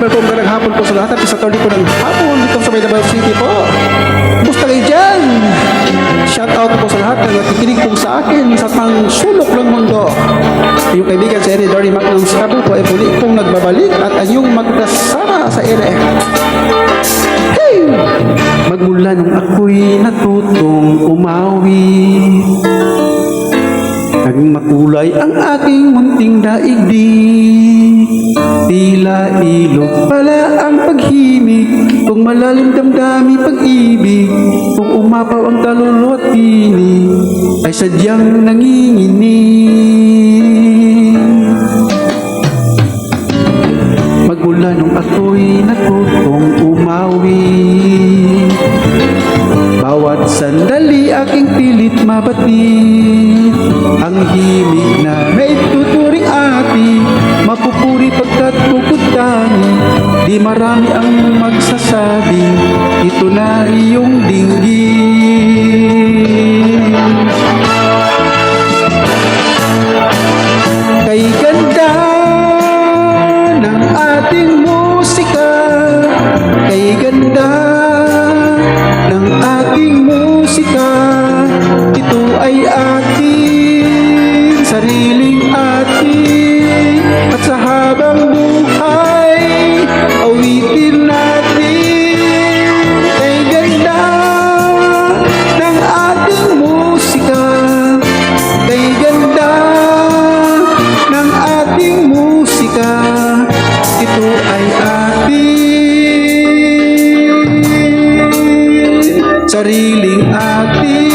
po magandang hapon po sa lahat at isa tardy po ng hapon dito sa Davao City po. Kumusta kayo dyan? Shout out po sa lahat na nakikinig po sa akin sa pang sulok ng mundo. Yung kaibigan sa ere, Dory Mac ng Sabo po ay muli pong nagbabalik at anyong magkasama sa ere. Hey! Magmula nung ako'y natutong umawi, naging makulay ang aking munting daigdig. Tila ilog pala ang paghimig, kung malalim damdami pag-ibig, kung umapaw ang kaluluwa at tinig, ay sadyang nanginginig. Magmula nung ako'y natutong umawi, bawat sandali aking pilit mabatid ang himig na may tuturing ati, mapupuri pagkat bukod tani, di marami ang magsasabi, ito na iyong dinggin. Kay ganda ng ating musika, kay ganda ng aking musika, ito ay ating sariling ating, at sa habang buhay awitin natin. Kay ganda ng ating musika, kay ganda ng ating musika, ito ay ating sariling atin.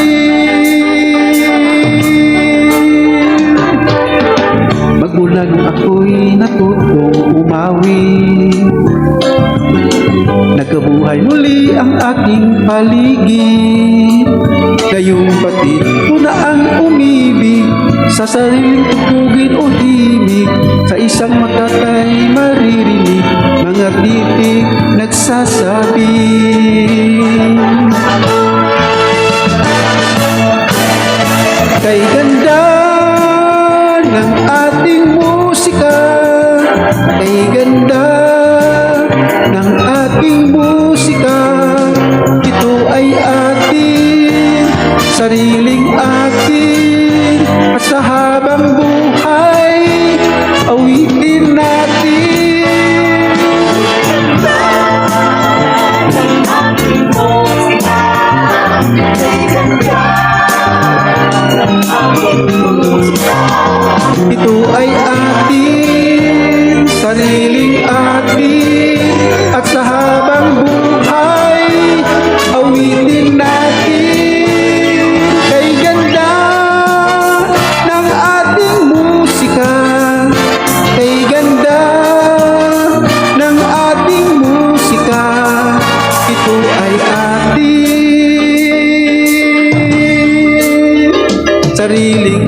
Magmula nung ako'y natutong umawi, nagkabuhay muli ang aking paligid. Ngayong pati ko na ang umibig sa sariling tugtugin o himig, sa isang matatay maririnig mga titig nagsasabi. Kay ganda ng ating musika, kay ganda ng ating musika, ito ay ating sariling atin, at sa habang buhay awitin natin. Ito ay ating sariling atin, at sa habang buhay awitin natin. Kay ganda ng ating musika, kay ganda ng ating musika, ito ay ating sariling